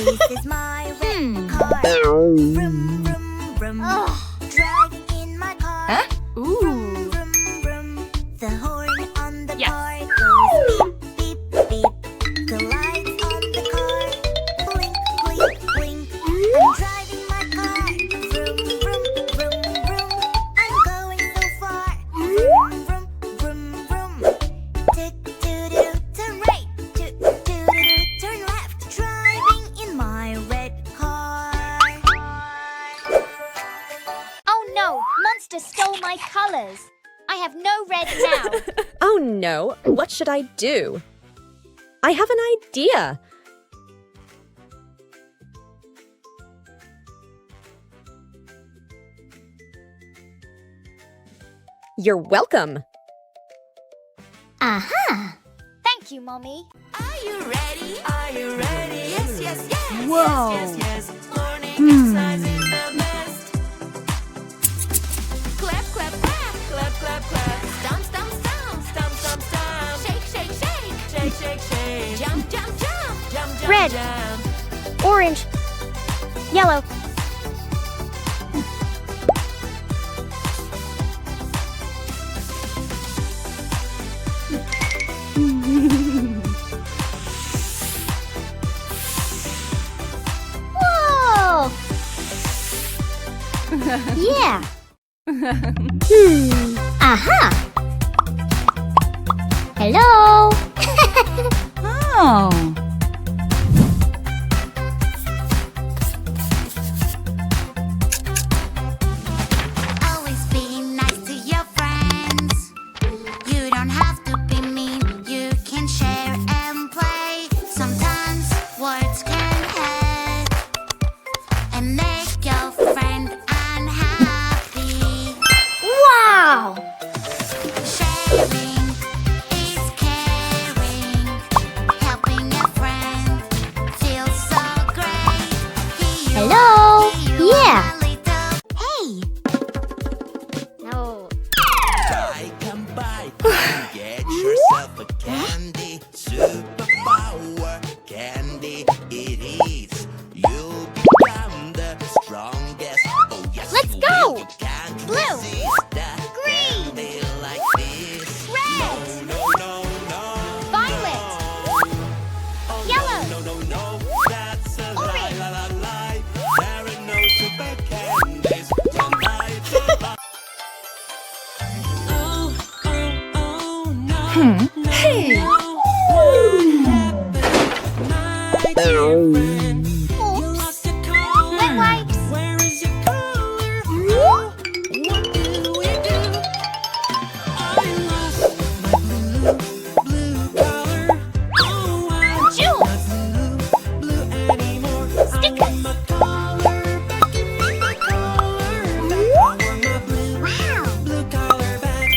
This is my red car. Vroom, vroom, vroom. Driving in my car. Huh? Vroom, vroom, vroom. The horn on the car goes beep, beep, beep. The lights on the car blink, blink, blink. I'm driving my car. Vroom, vroom, vroom, vroom. I'm going so far. Vroom, vroom, vroom, vroom. Tick-toot-toot, turn right. Toot-toot-toot, turn left. Driving in my red car. Oh no! Monster stole my colors! I have no red now! Oh no, what should I do? I have an idea. You're welcome. Aha! Thank you, Mommy. Are you ready? Are you ready? Yes, yes, yes. Whoa. Yes, yes, yes. Morning exercise is the best. Clap, clap, clap. Clap, clap, clap. Stomp, stomp, stomp. Stomp, stomp, stomp. Shake, shake, shake. Shake, shake, shake. Jump, jump, jump. Jump, jump, Red. jump. Orange. Yellow. Whoa! Yeah. Aha! Hello! Oh. Always be nice to your friends. You don't have to be mean. You can share and play. Sometimes words can hurt and make your friend unhappy. Wow! Sharing is caring. Helping a friend feels so great. Hello? Yeah. Hey! No. Buy, come buy, get yourself a candy, superpower candy it is. You'll become the strongest. Oh yes, Let's you go. will. You can't Blue. resist a Green. candy like this. Red. No, no, no, Violet. oh, Yellow. no, no, no, that's a lie, Orange. lie, lie, lie. There are no super candies tonight. Oh, oh, oh, no. Hey. Wet wipes. Where is your color? Oh, what do we do? I lost my blue color. Oh, I Juice. don't blue anymore. I want my color back. Give me my color back. I want my blue color back.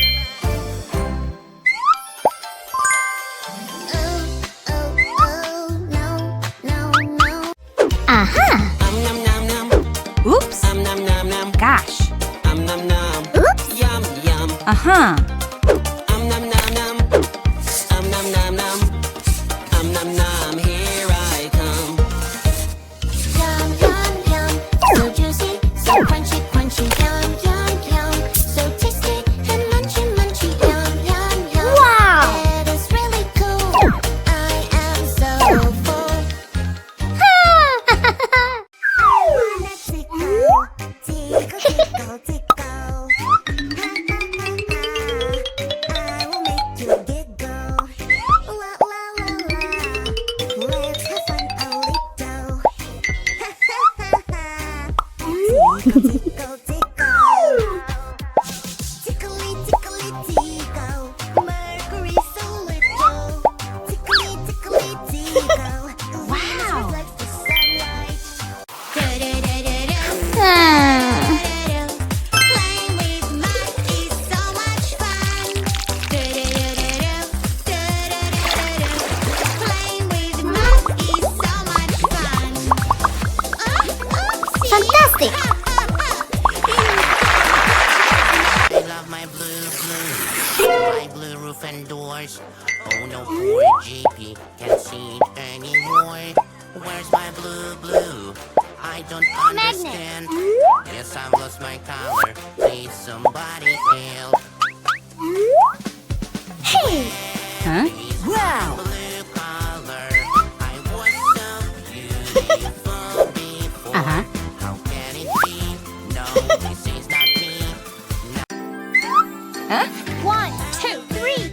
Aha! Nom nom nom. Oops. Nom nom nom. Gosh. Nom nom nom. Oops! Yum yum. Uh-huh. Nom nom nom. Nom nom nom. Nom nom. Here I come. Yum, yum, yum. So juicy, so crunchy, crunchy. Yum, yum, yum. So tasty and munchy, munchy. Yum, yum, yum. Wow! It is really cool. I am so full. I wanna tickle, tickle, tickle, tickle. I will make you giggle. La la la la. Let's have fun a little. Tickle, tickle, tickle. Tickly, tickly, tickle. Mercury so little. Tickly, tickly, tickle. Wow. Reflects the sunlight. Do-do-do-do-do. Ah. Playing with mud is so much fun. Do-do-do-do-do. Do-do-do-do-do. Playing with mud is so much fun. Oopsie. Fantastic! I love my my blue roof and doors. Oh no, poor JP can't see it anymore. Where's my blue Huh? 1, 2, 3,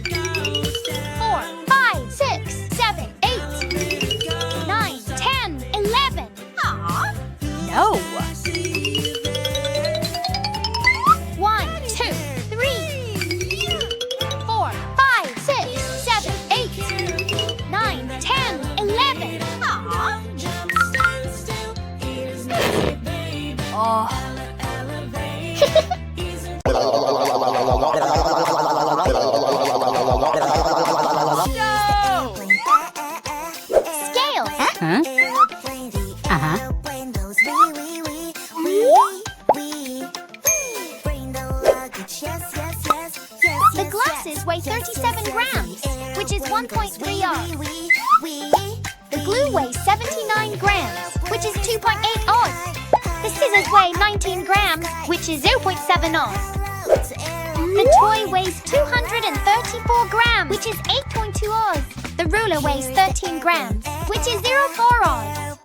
4, 5, 6, 7, 8, 9, 10, 11. Aw. No. 1, 2, 3, 4, 5, 6, 7, 8, 9, 10, 11. Aw. Oh. No. Scale. Huh? Airplane, the Uh-huh. airplane goes wee. Bring the luggage, yes. The glasses weigh 37 grams, which is 1.3 yards. The glue weighs 79 grams, which is 2.8 oz. The scissors weigh 19 grams, which is 0.7 oz. The toy weighs 234 grams, which is 8.2 oz. The ruler weighs 13 grams, which is 0.4 oz.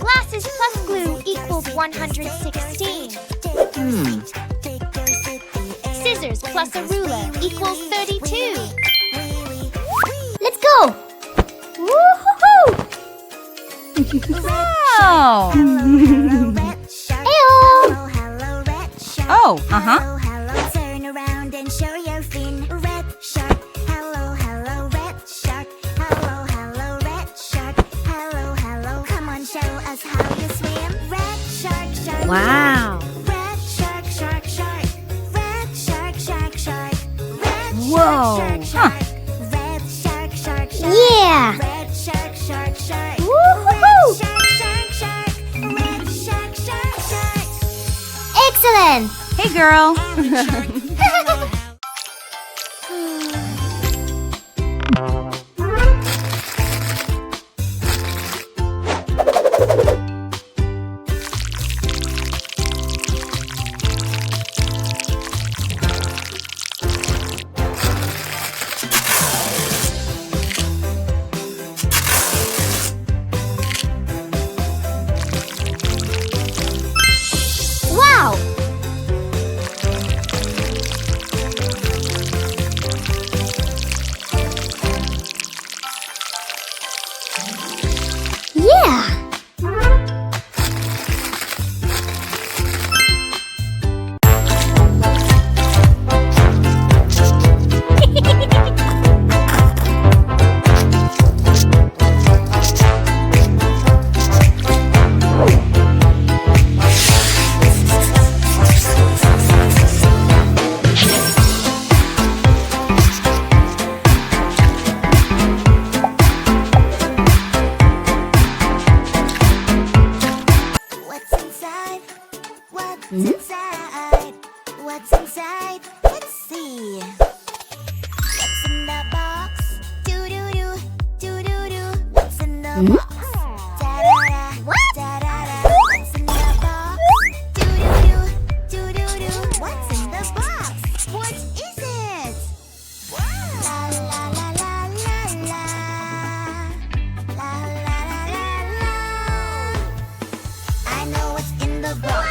Glasses plus glue equals 116. Scissors plus a ruler equals 32. Let's go! Woo-hoo-hoo! Oh. Ew! Oh, uh-huh. Hello, turn around and show your fin. Red shark, hello, red shark. Hello, red shark. Hello, come on, show us how you swim. Red shark. Wow. Red shark. Red shark. Red Whoa. shark. Red shark. Yeah! Red shark. Woo-hoo-hoo! Shark. Red shark. Excellent! Hey, girl. Wow! Yeah! What's inside? What's inside? Let's see. What's in the box? Do-do-do. What's in the box? Da-da-da. What? Da-da-da. What's in the box? Do-do-do. What's in the box? What is it? La la la la la la. La la la la la. I know what's in the box.